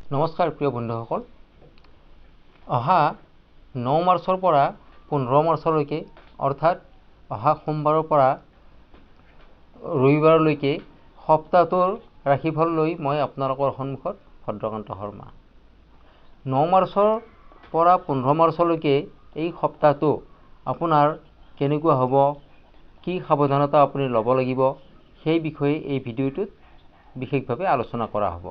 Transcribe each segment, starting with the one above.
নমস্কাৰ প্ৰিয় বন্ধুসকল, অহা 9 মাৰ্চৰ পৰা 15 মাৰ্চলৈকে অৰ্থাৎ অহা সোমবাৰৰ পৰা ৰবিবাৰলৈকে সপ্তাহটোৰ ৰাশিফল লৈ মই আপোনালোকৰ সন্মুখত ভদ্ৰকান্ত শৰ্মা। 9 মাৰ্চৰ পৰা 15 মাৰ্চলৈকে এই সপ্তাহটো আপোনাৰ কেনেকুৱা হ'ব, কি সাৱধানতা আপুনি ল'ব লাগিব, সেই বিষয়ে এই ভিডিঅ'টোত বিশেষভাৱে আলোচনা কৰা হ'ব।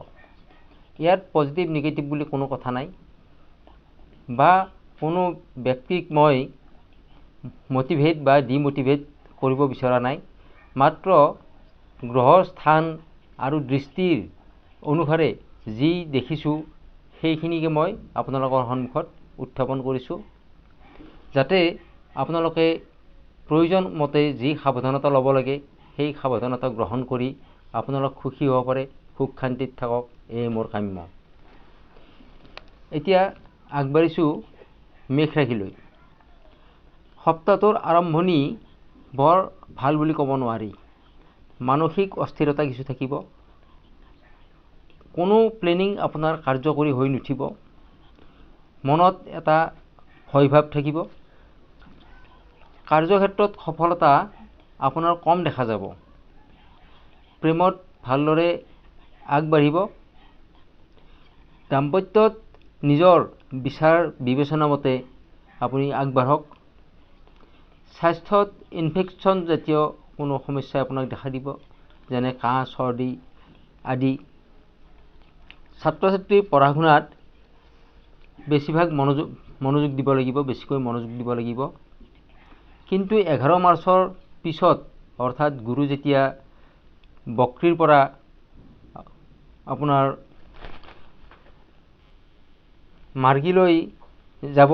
ইয়াত পজিটিভ নিগেটিভ বুলি কোনো কথা নাই বা কোনো ব্যক্তিক মই মটিভেট বা ডিমটিভেট কৰিব বিচৰা নাই। মাত্ৰ গ্ৰহৰ স্থান আৰু দৃষ্টিৰ অনুসাৰে যি দেখিছোঁ সেইখিনিকে মই আপোনালোকৰ সন্মুখত উত্থাপন কৰিছোঁ, যাতে আপোনালোকে প্ৰয়োজন মতে যি সাৱধানতা ল'ব লাগে সেই সাৱধানতা গ্ৰহণ কৰি আপোনালোক সুখী হ'ব পাৰে, সুখ শান্তিত থাকক, এই মোৰ কাম্য। এতিয়া আগবাঢ়িছোঁ মেষ ৰাশিলৈ। সপ্তাহটোৰ আৰম্ভণি বৰ ভাল বুলি ক'ব নোৱাৰি। মানসিক অস্থিৰতা কিছু থাকিব, কোনো প্লেনিং আপোনাৰ কাৰ্যকৰী হৈ নুঠিব, মনত এটা ভয়ভাৱ থাকিব, কাৰ্যক্ষেত্ৰত সফলতা আপোনাৰ কম দেখা যাব, প্ৰেমত ভালদৰে আগবাঢ়িব, দাম্পত্যত নিজৰ বিচাৰ বিবেচনা মতে আপুনি আগবাঢ়ক, স্বাস্থ্যত ইনফেকশ্যন জাতীয় কোনো সমস্যাই আপোনাক দেখা দিব, যেনে কাহ চৰ্দি আদি। ছাত্ৰ ছাত্ৰী পঢ়া শুনাত বেছিভাগ মনোযোগ দিব লাগিব, বেছিকৈ মনোযোগ দিব লাগিব। কিন্তু 11 মাৰ্চৰ পিছত অৰ্থাৎ গুৰু যেতিয়া বক্ৰীৰ পৰা আপোনাৰ মাৰ্গীলৈ যাব,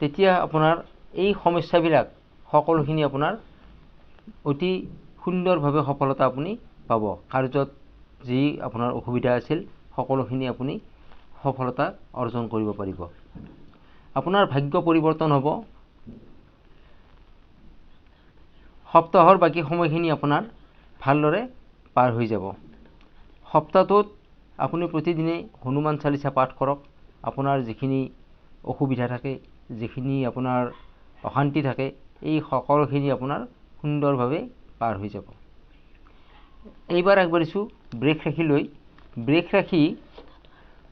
তেতিয়া আপোনাৰ এই সমস্যাবিলাক সকলোখিনি আপোনাৰ অতি সুন্দৰভাৱে সফলতা আপুনি পাব। কাৰ্যত যি আপোনাৰ অসুবিধা আছিল সকলোখিনি আপুনি সফলতা অৰ্জন কৰিব পাৰিব। আপোনাৰ ভাগ্য পৰিৱৰ্তন হ'ব। সপ্তাহৰ বাকী সময়খিনি আপোনাৰ ভালদৰে পাৰ হৈ যাব। সপ্তাহটোত আপুনি প্ৰতিদিনে হনুমান চালিচা পাঠ কৰক। আপোনাৰ যিখিনি অসুবিধা থাকে, যিখিনি আপোনাৰ অশান্তি থাকে, এই সকলোখিনি আপোনাৰ সুন্দৰভাৱে পাৰ হৈ যাব। এইবাৰ আগবাঢ়িছোঁ বৃষ ৰাশিলৈ। বৃষ ৰাশি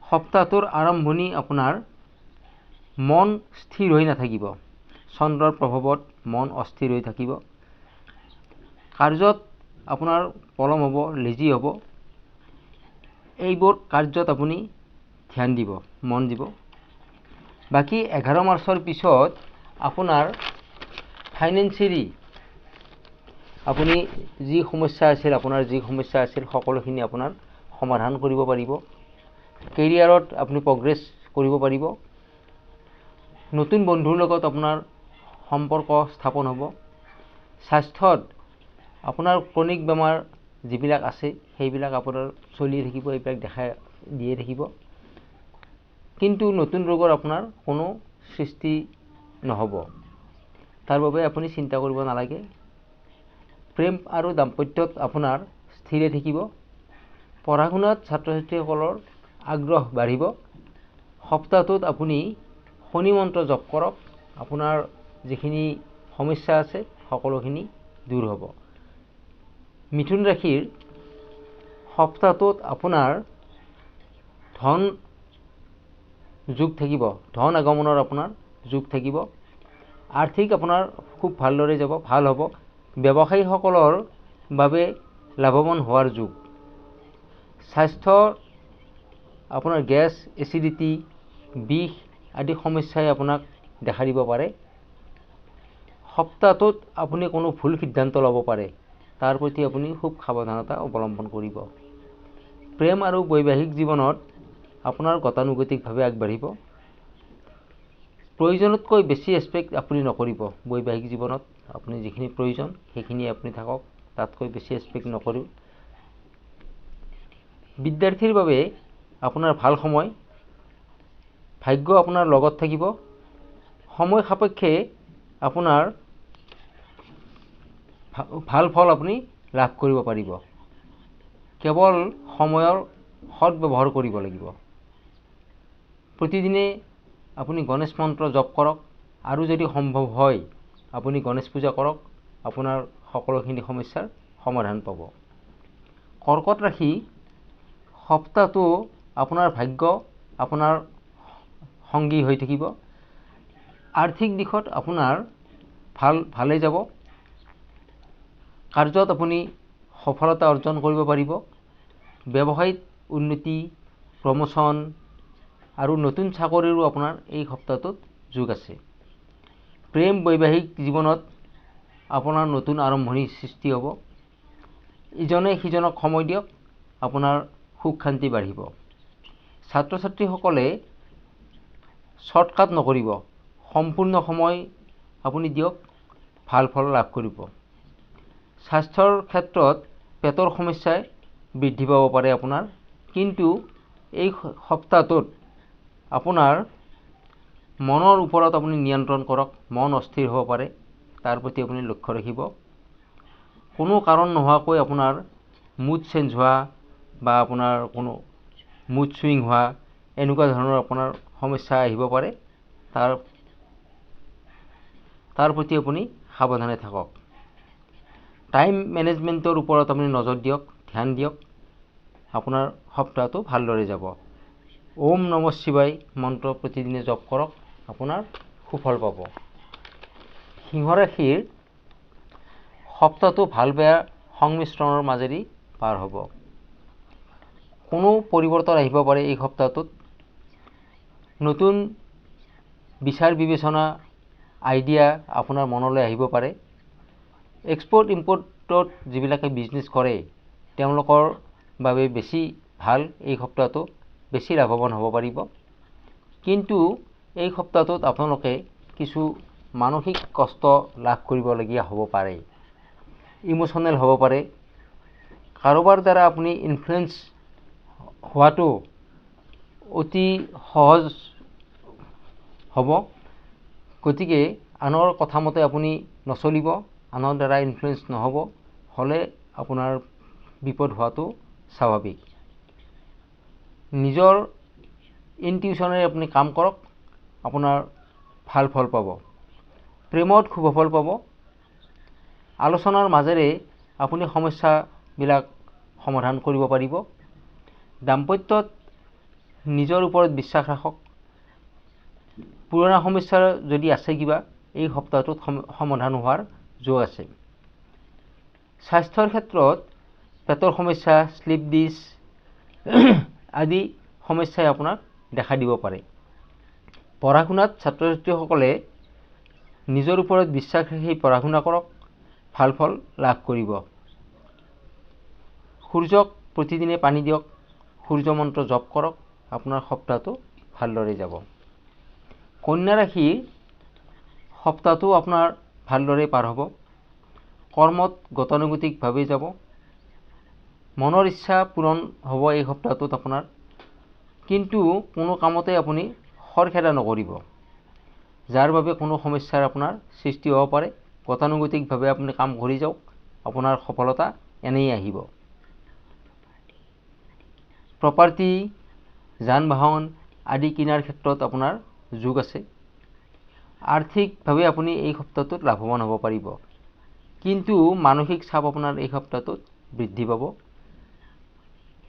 সপ্তাহটোৰ আৰম্ভণি আপোনাৰ মন স্থিৰ হৈ নাথাকিব। চন্দ্ৰৰ প্ৰভাৱত মন অস্থিৰ হৈ থাকিব। কাৰ্যত আপোনাৰ পলম হ'ব, লেজি হ'ব। এইবোৰ কাৰ্যত আপুনি ধ্যান দিব, মন দিব। বাকী 11 মাৰ্চৰ পিছত আপোনাৰ ফাইনেন্সিয়েলি আপুনি যি সমস্যা আছিল সকলোখিনি আপোনাৰ সমাধান কৰিব পাৰিব। কেৰিয়াৰত আপুনি প্ৰগ্ৰেছ কৰিব পাৰিব। নতুন বন্ধুৰ লগত আপোনাৰ সম্পৰ্ক স্থাপন হ'ব। স্বাস্থ্যত আপোনাৰ ক্ৰনিক বেমাৰ যিবিলাক আছে সেইবিলাক আপোনাৰ চলি থাকিব, এইবিলাক দেখা দিয়ে থাকিব। কিন্তু নতুন ৰোগৰ আপোনাৰ কোনো সৃষ্টি নহ'ব, তাৰ বাবে আপুনি চিন্তা কৰিব নালাগে। প্ৰেম আৰু দাম্পত্যত আপোনাৰ স্থিৰে থাকিব। পঢ়া শুনাত ছাত্ৰ ছাত্ৰীসকলৰ আগ্ৰহ বাঢ়িব। সপ্তাহটোত আপুনি শনি মন্ত্ৰ জপ কৰক। আপোনাৰ যিখিনি সমস্যা আছে সকলোখিনি দূৰ হ'ব। মিথুন ৰাশিৰ সপ্তাহটোত আপোনাৰ ধন যোগ থাকিব, ধন আগমনৰ আপোনাৰ যোগ থাকিব। আৰ্থিক আপোনাৰ খুব ভালদৰে যাব, ভাল হ'ব। ব্যৱসায়ীসকলৰ বাবে লাভৱান হোৱাৰ যোগ। স্বাস্থ্য আপোনাৰ গেছ, এচিডিটি, বিষ আদি সমস্যাই আপোনাক দেখা দিব পাৰে। সপ্তাহটোত আপুনি কোনো ভুল সিদ্ধান্ত ল'ব পাৰে, তাৰ প্ৰতি আপুনি খুব সাৱধানতা অৱলম্বন কৰিব। প্ৰেম আৰু বৈবাহিক জীৱনত আপোনাৰ গতানুগতিকভাৱে আগবাঢ়িব। প্ৰয়োজনতকৈ বেছি এক্সপেক্ট আপুনি নকৰিব। বৈবাহিক জীৱনত আপুনি যিখিনি প্ৰয়োজন সেইখিনি আপুনি থাকক, তাতকৈ বেছি এক্সপেক্ট নকৰিব। বিদ্যাৰ্থীৰ বাবে আপোনাৰ ভাল সময়, ভাগ্য আপোনাৰ লগত থাকিব। সময় সাপেক্ষে আপোনাৰ ভাল ফল আপুনি লাভ কৰিব পাৰিব। কেৱল সময়ৰ সৎ ব্যৱহাৰ কৰিব লাগিব। প্ৰতিদিনে আপুনি গণেশ মন্ত্ৰ জপ কৰক আৰু যদি সম্ভৱ হয় আপুনি গণেশ পূজা কৰক, আপোনাৰ সকলোখিনি সমস্যাৰ সমাধান পাব। কৰ্কট ৰাশি, সপ্তাহটো আপোনাৰ ভাগ্য আপোনাৰ সংগী হৈ থাকিব। আৰ্থিক দিশত আপোনাৰ ভালেই যাব। কাৰ্যত আপুনি সফলতা অৰ্জন কৰিব পাৰিব। ব্যৱসায়িক উন্নতি, প্ৰমোচন আৰু নতুন চাকৰিৰো আপোনাৰ এই সপ্তাহটোত যোগ আছে। প্ৰেম বৈবাহিক জীৱনত আপোনাৰ নতুন আৰম্ভণিৰ সৃষ্টি হ'ব। ইজনে সিজনক সময় দিয়ক, আপোনাৰ সুখ শান্তি বাঢ়িব। ছাত্ৰ ছাত্ৰীসকলে শ্বৰ্টকাট নকৰিব, সম্পূৰ্ণ সময় আপুনি দিয়ক, ভাল ফল লাভ কৰিব। স্বাস্থ্যৰ ক্ষেত্ৰত পেটৰ সমস্যাই বৃদ্ধি পাব পাৰে আপোনাৰ, কিন্তু এই সপ্তাহটোত আপোনাৰ মনৰ ওপৰত আপুনি নিয়ন্ত্ৰণ কৰক। মন অস্থিৰ হ'ব পাৰে, তাৰ প্ৰতি আপুনি লক্ষ্য ৰাখিব। কোনো কাৰণ নোহোৱাকৈ আপোনাৰ মুড চেঞ্জ হোৱা বা আপোনাৰ কোনো মুড চুইং হোৱা এনেকুৱা ধৰণৰ আপোনাৰ সমস্যা আহিব পাৰে, তাৰ প্ৰতি আপুনি সাৱধানে থাকক। টাইম মেনেজমেণ্টৰ ওপৰত আপুনি নজৰ দিয়ক, ধ্যান দিয়ক, আপোনাৰ সপ্তাহটো ভালদৰে যাব। ওম নমঃ শিৱায় মন্ত্ৰ প্ৰতিদিনে জপ কৰক, আপোনাৰ সুফল পাব। সিংহ ৰাশিৰ সপ্তাহটো ভাল বেয়া সংমিশ্ৰণৰ মাজেদি পাৰ হ'ব। কোনো পৰিৱৰ্তন আহিব পাৰে এই সপ্তাহটোত। নতুন বিচাৰ বিবেচনা, আইডিয়া আপোনাৰ মনলৈ আহিব পাৰে। এক্সপৰ্ট ইম্পৰ্টত যিবিলাকে বিজনেছ কৰে তেওঁলোকৰ বাবে বেছি ভাল, এই সপ্তাহটো বেছি লাভৱান হ'ব পাৰিব। কিন্তু এই সপ্তাহটোত আপোনালোকে কিছু মানসিক কষ্ট লাভ কৰিবলগীয়া হ'ব পাৰে। ইমোশ্যনেল হ'ব পাৰে। কাৰোবাৰ দ্বাৰা আপুনি ইনফ্লুৱেঞ্চ হোৱাটো অতি সহজ হ'ব। গতিকে আনৰ কথা মতে আপুনি নচলিব, আনৰ দ্বাৰা ইনফ্লুৱেঞ্চ নহ'ব, হ'লে আপোনাৰ বিপদ হোৱাটো স্বাভাৱিক। নিজৰ ইনটিউশ্যনেৰে আপুনি কাম কৰক, আপোনাৰ ভাল ফল পাব। প্ৰেমত শুভ ফল পাব। আলোচনাৰ মাজেৰে আপুনি সমস্যাবিলাক সমাধান কৰিব পাৰিব। দাম্পত্যত নিজৰ ওপৰত বিশ্বাস ৰাখক। পুৰণা সমস্যা যদি আছে কিবা, এই সপ্তাহটোত সমাধান হোৱাৰ যোগ আছে। স্বাস্থ্যৰ ক্ষেত্ৰত পেটৰ সমস্যা, শ্লিপ ডিছ আদি সমস্যাই আপোনাক দেখা দিব পাৰে। পঢ়া শুনাত ছাত্ৰ ছাত্ৰীসকলে নিজৰ ওপৰত বিশ্বাস ৰাখি পঢ়া শুনা কৰক, ভাল ফল লাভ কৰিব। সূৰ্যক প্ৰতিদিনে পানী দিয়ক, সূৰ্য মন্ত্ৰ জপ কৰক, আপোনাৰ সপ্তাহটো ভালদৰে যাব। কন্যা ৰাশিৰ সপ্তাহটো আপোনাৰ ভালদৰে পাৰ হ'ব। কৰ্মত গতানুগতিকভাৱে যাব। মনৰ ইচ্ছা পূৰণ হ'ব এই সপ্তাহটোত আপোনাৰ, কিন্তু কোনো কামতে আপুনি খৰখেদা নকৰিব, যাৰ বাবে কোনো সমস্যাৰ আপোনাৰ সৃষ্টি হ'ব পাৰে। গতানুগতিকভাৱে আপুনি কাম কৰি যাওক, আপোনাৰ সফলতা এনেই আহিব। প্ৰপাৰ্টি, যান বাহন আদি কিনাৰ ক্ষেত্ৰত আপোনাৰ যোগ আছে। আৰ্থিকভাৱে আপুনি এই সপ্তাহটোত লাভৱান হ'ব পাৰিব, কিন্তু মানসিক চাপ আপোনাৰ এই সপ্তাহটোত বৃদ্ধি পাব।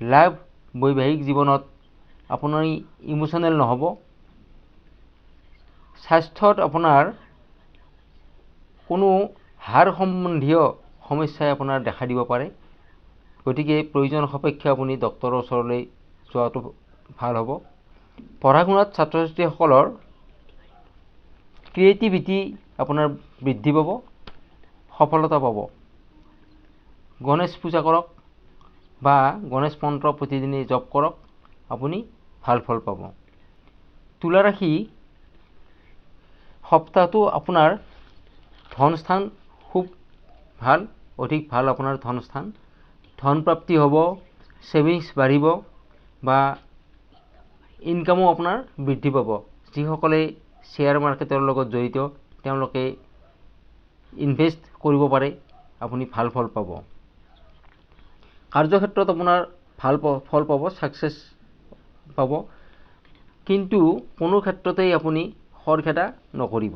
লাভ বৈবাহিক জীৱনত আপুনি ইমোশ্যনেল নহ'ব। স্বাস্থ্যত আপোনাৰ কোনো হাড় সম্বন্ধীয় সমস্যাই আপোনাৰ দেখা দিব পাৰে। গতিকে প্ৰয়োজন সাপেক্ষে আপুনি ডক্তৰৰ ওচৰলৈ যোৱাটো ভাল হ'ব। পঢ়া শুনাত ছাত্ৰ ছাত্ৰীসকলৰ ক্ৰিয়েটিভিটি আপোনাৰ বৃদ্ধি পাব, সফলতা পাব। গণেশ পূজা কৰক বা গণেশ মন্ত্ৰ প্ৰতিদিনে জপ কৰক, আপুনি ভাল ফল পাব। তুলা ৰাশি, সপ্তাহটো আপোনাৰ ধনস্থান খুব ভাল, অধিক ভাল আপোনাৰ ধনস্থান। ধন প্ৰাপ্তি হ'ব, ছেভিংছ বাঢ়িব বা ইনকামো আপোনাৰ বৃদ্ধি পাব। যিসকলে শ্বেয়াৰ মাৰ্কেটৰ লগত জড়িত তেওঁলোকে ইনভেষ্ট কৰিব পাৰে, আপুনি ভাল ফল পাব। কাৰ্যক্ষেত্ৰত আপোনাৰ ভাল ফল পাব, ছাকচেছ পাব। কিন্তু কোনো ক্ষেত্ৰতেই আপুনি খৰখেদা নকৰিব।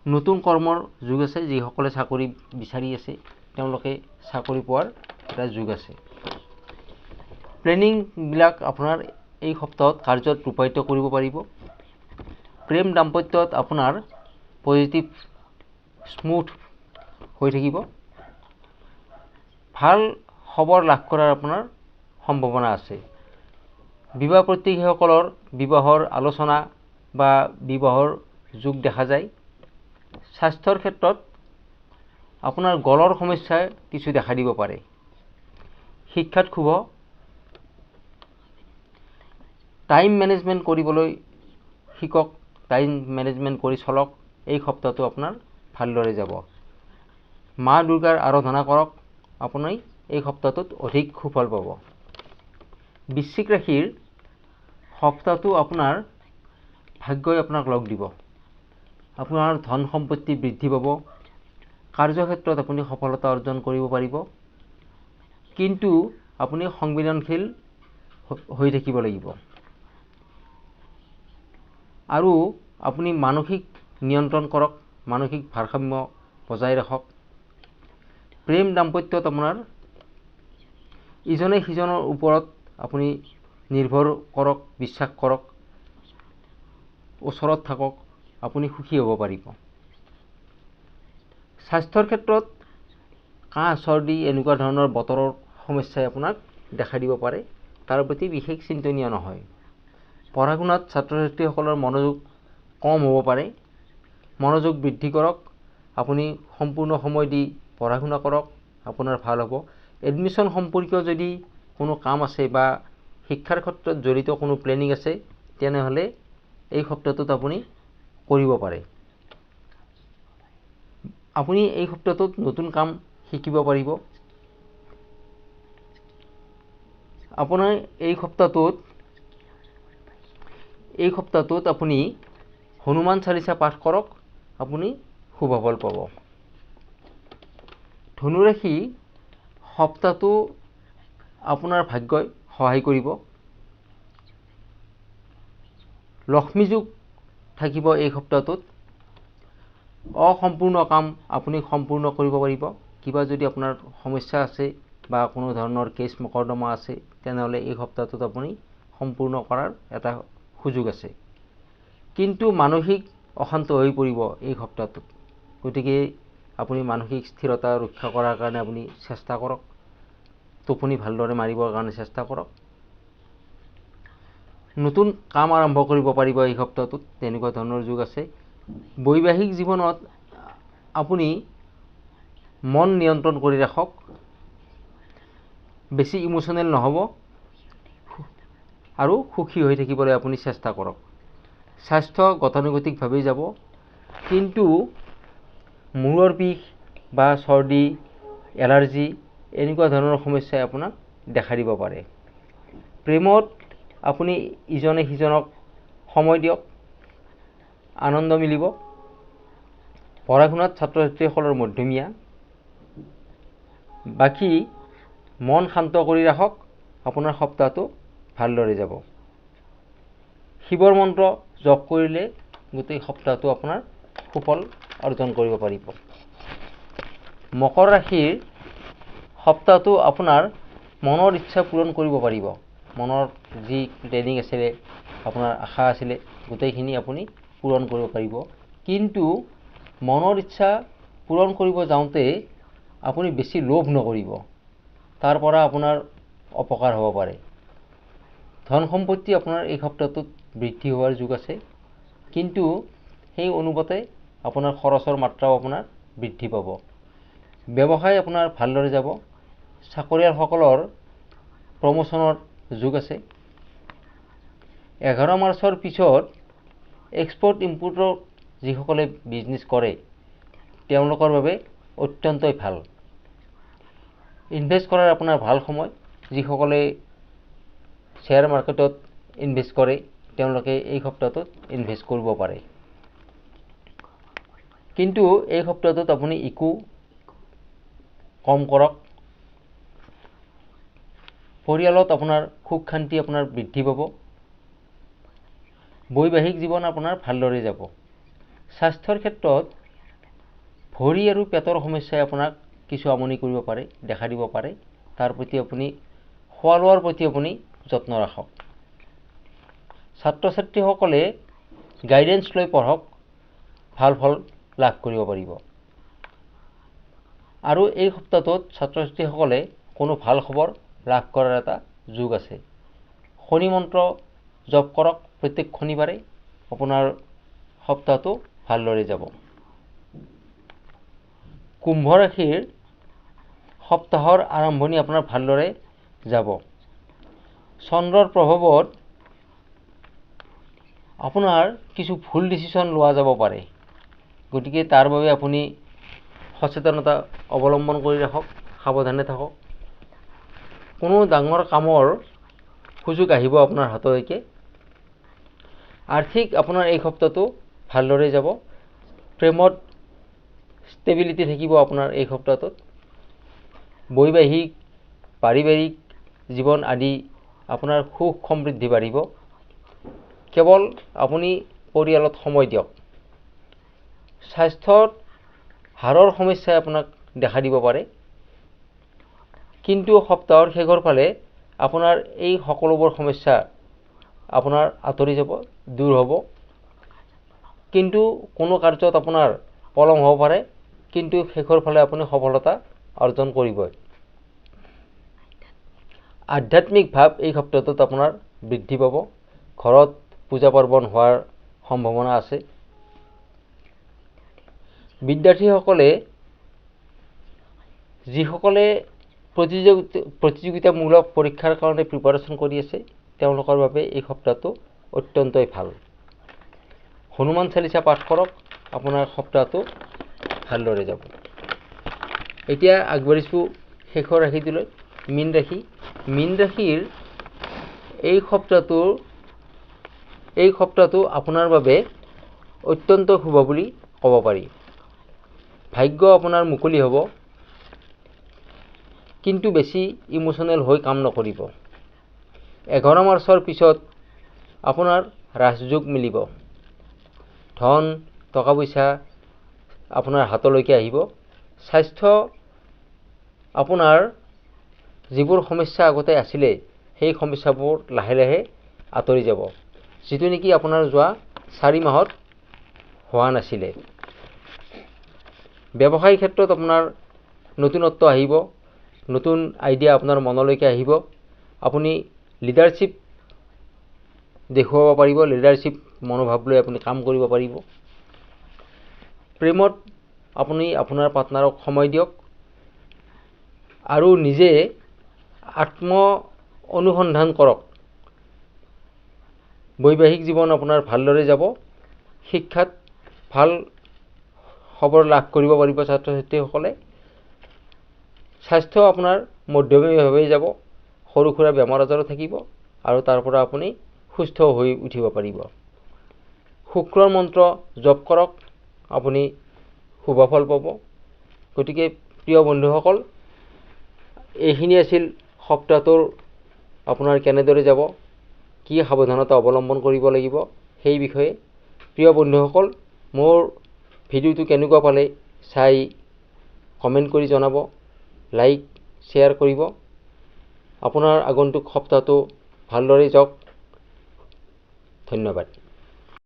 নতুন কৰ্মৰ যুগ আছে, যিসকলে চাকৰি বিচাৰি আছে তেওঁলোকে চাকৰি পোৱাৰ এটা যুগ আছে। প্লেনিংবিলাক আপোনাৰ এই সপ্তাহত কাৰ্যত ৰূপায়িত কৰিব পাৰিব। প্ৰেম দাম্পত্যত আপোনাৰ পজিটিভ স্মুথ হৈ থাকিব। ভাল খবৰ লাভ কৰাৰ আপোনাৰ সম্ভাৱনা আছে। বিবাহ প্ৰত্যাশীসকলৰ বিবাহৰ আলোচনা বা বিবাহৰ যোগ দেখা যায়। স্বাস্থ্যৰ ক্ষেত্ৰত আপোনাৰ গলৰ সমস্যাই কিছু দেখা দিব পাৰে। শিক্ষাত শুভ। টাইম মেনেজমেণ্ট কৰিবলৈ শিকক, টাইম মেনেজমেণ্ট কৰি চলক। এই সপ্তাহটো আপোনাৰ ভালদৰে যাব। মা দুৰ্গাৰ আৰাধনা কৰক, আপুনি এই সপ্তাহটোত অধিক সুফল পাব। বৃশ্চিক ৰাশিৰ সপ্তাহটো আপোনাৰ ভাগ্যই আপোনাক লগ দিব। আপোনাৰ ধন সম্পত্তি বৃদ্ধি পাব। কাৰ্যক্ষেত্ৰত আপুনি সফলতা অৰ্জন কৰিব পাৰিব। কিন্তু আপুনি সংবেদনশীল হৈ থাকিব লাগিব। আৰু আপুনি মানসিক নিয়ন্ত্ৰণ কৰক, মানসিক ভাৰসাম্য বজাই ৰাখক। প্ৰেম দাম্পত্যত আপোনাৰ ইজনে সিজনৰ ওপৰত আপুনি নিৰ্ভৰ কৰক, বিশ্বাস কৰক, ওচৰত থাকক, আপুনি সুখী হ'ব পাৰিব। স্বাস্থ্যৰ ক্ষেত্ৰত কাহ চৰ্দি এনেকুৱা ধৰণৰ বতৰৰ সমস্যাই আপোনাক দেখা দিব পাৰে। তাৰ প্ৰতি বিশেষ চিন্তনীয় নহয়। পঢ়া শুনাত ছাত্ৰ ছাত্ৰীসকলৰ মনোযোগ কম হ'ব পাৰে। মনোযোগ বৃদ্ধি কৰক। আপুনি সম্পূৰ্ণ সময় দি পঢ়া শুনা কৰক, আপোনাৰ ভাল হ'ব। এডমিশ্যন সম্পৰ্কীয় যদি কোনো কাম আছে বা শিক্ষাৰ ক্ষেত্ৰত জড়িত কোনো প্লেনিং আছে তেনেহ'লে এই সপ্তাহটোত আপুনি কৰিব পাৰে। আপুনি এই সপ্তাহটোত নতুন কাম শিকিব পাৰিব। আপোনাৰ এই সপ্তাহটোত আপুনি হনুমান চালিচা পাঠ কৰক, আপুনি শুভ ফল পাব। ধনুৰাশি সপ্তাহটো আপোনাৰ ভাগ্যই সহায় কৰিব। লক্ষ্মী যোগ থাকিব এই সপ্তাহটোত। অসম্পূৰ্ণ কাম আপুনি সম্পূৰ্ণ কৰিব পাৰিব। কিবা যদি আপোনাৰ সমস্যা আছে বা কোনো ধৰণৰ কেছ মকৰ্দমা আছে তেনেহ'লে এই সপ্তাহটোত আপুনি সম্পূৰ্ণ কৰাৰ এটা সুযোগ আছে। কিন্তু মানসিক অশান্ত হৈ পৰিব এই সপ্তাহটোত। গতিকে আপুনি মানসিক স্থিৰতা ৰক্ষা কৰাৰ কাৰণে আপুনি চেষ্টা কৰক। টোপনি ভালদৰে মাৰিবৰ কাৰণে চেষ্টা কৰক। নতুন কাম আৰম্ভ কৰিব পাৰিব এই সপ্তাহটোত, তেনেকুৱা ধৰণৰ যুগ আছে। বৈবাহিক জীৱনত আপুনি মন নিয়ন্ত্ৰণ কৰি ৰাখক। বেছি ইমোশ্যনেল নহ'ব আৰু সুখী হৈ থাকিবলৈ আপুনি চেষ্টা কৰক। স্বাস্থ্য গতানুগতিকভাৱেই যাব। কিন্তু মূৰৰ বিষ বা চৰ্দি, এলাৰ্জি এনেকুৱা ধৰণৰ সমস্যাই আপোনাক দেখা দিব পাৰে। প্ৰেমত আপুনি ইজনে সিজনক সময় দিয়ক, আনন্দ মিলিব। পঢ়া শুনাত ছাত্ৰ ছাত্ৰীসকলৰ মধ্যমীয়া। বাকী মন শান্ত কৰি ৰাখক, আপোনাৰ সপ্তাহটো ভালদৰে যাব। শিৱৰ মন্ত্ৰ জপ কৰিলে গোটেই সপ্তাহটো আপোনাৰ সুফল অৰ্জন কৰিব পাৰিব। মকৰ ৰাশিৰ সপ্তাহটো আপোনাৰ মনৰ ইচ্ছা পূৰণ কৰিব পাৰিব। মনৰ যি প্লেনিং আছিলে, আপোনাৰ আশা আছিলে, গোটেইখিনি আপুনি পূৰণ কৰিব পাৰিব। কিন্তু মনৰ ইচ্ছা পূৰণ কৰিব যাওঁতে আপুনি বেছি লোভ নকৰিব, তাৰ পৰা আপোনাৰ অপকাৰ হ'ব পাৰে। ধন সম্পত্তি আপোনাৰ এই সপ্তাহটোত বৃদ্ধি হোৱাৰ যুগ আছে। কিন্তু সেই অনুপাতে আপোনাৰ খৰচৰ মাত্ৰাও আপোনাৰ বৃদ্ধি পাব। ব্যৱসায় আপোনাৰ ভালদৰে যাব। চাকৰিয়ালসকলৰ প্ৰমোচনৰ যুগ আছে। 11 মাৰ্চৰ পিছত এক্সপৰ্ট ইম্পৰ্টৰ যিসকলে বিজনেছ কৰে তেওঁলোকৰ বাবে অত্যন্তই ভাল। ইনভেষ্ট কৰাৰ আপোনাৰ ভাল সময়। যিসকলে শ্বেয়াৰ মাৰ্কেটত ইনভেষ্ট কৰে তেওঁলোকে এই সপ্তাহটোত ইনভেষ্ট কৰিব পাৰে। কিন্তু এই সপ্তাহটোত আপুনি ইকো কম কৰক। পৰিয়ালত আপোনাৰ সুখ শান্তি আপোনাৰ বৃদ্ধি পাব। বৈবাহিক জীৱন আপোনাৰ ভালদৰে যাব। স্বাস্থ্যৰ ক্ষেত্ৰত ভৰি আৰু পেটৰ সমস্যাই আপোনাক কিছু আমনি কৰিব পাৰে, দেখা দিব পাৰে। তাৰ প্ৰতি আপুনি খোৱা লোৱাৰ প্ৰতি আপুনি যত্ন ৰাখক। ছাত্ৰ ছাত্ৰীসকলে গাইডেন্স লৈ পঢ়ক, ভাল ফল লাভ কৰিব পাৰিব। আৰু এই সপ্তাহটোত ছাত্ৰ ছাত্ৰীসকলে কোনো ভাল খবৰ লাভ কৰাৰ এটা যোগ আছে। শনি মন্ত্ৰ জপ কৰক প্ৰত্যেক শনিবাৰে, আপোনাৰ সপ্তাহটো ভালদৰে যাব। কুম্ভ ৰাশিৰ সপ্তাহৰ আৰম্ভণি আপোনাৰ ভালদৰে যাব। চন্দ্ৰৰ প্ৰভাৱত আপোনাৰ কিছু ভুল ডিচিশ্যন লোৱা যাব পাৰে, গতিকে তাৰ বাবে আপুনি সচেতনতা অৱলম্বন কৰি ৰাখক, সাৱধানে থাকক। কোনো ডাঙৰ কামৰ সুযোগ আহিব আপোনাৰ হাতলৈকে। আৰ্থিক আপোনাৰ এই সপ্তাহটো ভালদৰে যাব। প্ৰেমত ষ্টেবিলিটি থাকিব আপোনাৰ এই সপ্তাহটোত। বৈবাহিক পাৰিবাৰিক জীৱন আদি আপোনাৰ সুখ সমৃদ্ধি বাঢ়িব। কেৱল আপুনি পৰিয়ালত সময় দিয়ক। স্বাস্থ্যত হাড়ৰ সমস্যাই আপোনাক দেখা দিব পাৰে, কিন্তু সপ্তাহৰ শেষৰ ফালে আপোনাৰ এই সকলোবোৰ সমস্যা আপোনাৰ আঁতৰি যাব, দূৰ হ'ব। কিন্তু কোনো কাৰ্যত আপোনাৰ পলম হ'ব পাৰে, কিন্তু শেষৰ ফালে আপুনি সফলতা অৰ্জন কৰিবই। আধ্যাত্মিক ভাৱ এই সপ্তাহটোত আপোনাৰ বৃদ্ধি পাব। ঘৰত পূজা পাৰ্বণ হোৱাৰ সম্ভাৱনা আছে। বিদ্যাৰ্থীসকলে যিসকলে প্ৰতিযোগিতামূলক পৰীক্ষাৰ কাৰণে প্ৰিপাৰেশ্যন কৰি আছে, তেওঁলোকৰ বাবে এই সপ্তাহটো অত্যন্তই ভাল। হনুমান চালিচা পাঠ কৰক, আপোনাৰ সপ্তাহটো ভালদৰে যাব। এতিয়া আগবাঢ়িছোঁ শেষৰ ৰাশিটোলৈ, মীন ৰাশি। মীন ৰাশিৰ এই সপ্তাহটো আপোনাৰ বাবে অত্যন্ত শুভ বুলি ক'ব পাৰি। ভাগ্য আপোনাৰ মুকলি হ'ব, কিন্তু বেছি ইমোশ্যনেল হৈ কাম নকৰিব। 11 মাৰ্চৰ পিছত আপোনাৰ ৰাজযোগ মিলিব। ধন টকা পইচা আপোনাৰ হাতলৈকে আহিব। স্বাস্থ্য আপোনাৰ যিবোৰ সমস্যা আগতে আছিলে, সেই সমস্যাবোৰ লাহে লাহে আঁতৰি যাব, যিটো নেকি আপোনাৰ যোৱা 4 মাহত হোৱা নাছিলে। ব্যৱসায়িক ক্ষেত্ৰত আপোনাৰ নতুনত্ব আহিব, নতুন আইডিয়া আপোনাৰ মনলৈকে আহিব। আপুনি লিডাৰশ্বিপ দেখুৱাব পাৰিব, লিডাৰশ্বিপ মনোভাৱ লৈ আপুনি কাম কৰিব পাৰিব। প্ৰেমত আপুনি আপোনাৰ পাৰ্টনাৰক সময় দিয়ক আৰু নিজে আত্ম অনুসন্ধান কৰক। বৈবাহিক জীৱন আপোনাৰ ভালদৰে যাব। শিক্ষাত ভাল খবৰ লাভ কৰিব পাৰিব ছাত্ৰ ছাত্ৰীসকলে। স্বাস্থ্য আপোনাৰ মধ্যমীয়াভাৱে যাব, সৰু সুৰা বেমাৰ আজাৰো থাকিব আৰু তাৰ পৰা আপুনি সুস্থ হৈ উঠিব পাৰিব। শুক্ৰৰ মন্ত্ৰ জপ কৰক, আপুনি শুভ ফল পাব। গতিকে প্ৰিয় বন্ধুসকল, এইখিনি আছিল সপ্তাহটোৰ আপোনাৰ কেনেদৰে যাব, কি সাৱধানতা অৱলম্বন কৰিব লাগিব সেই বিষয়ে। প্ৰিয় বন্ধুসকল, মোৰ ভিডিঅ'টো কেনেকুৱা পালে চাই কমেণ্ট কৰি জনাব, লাইক শ্বেয়াৰ কৰিব। আপোনাৰ আগন্তুক সপ্তাহটো ভালদৰে যাওক। ধন্যবাদ।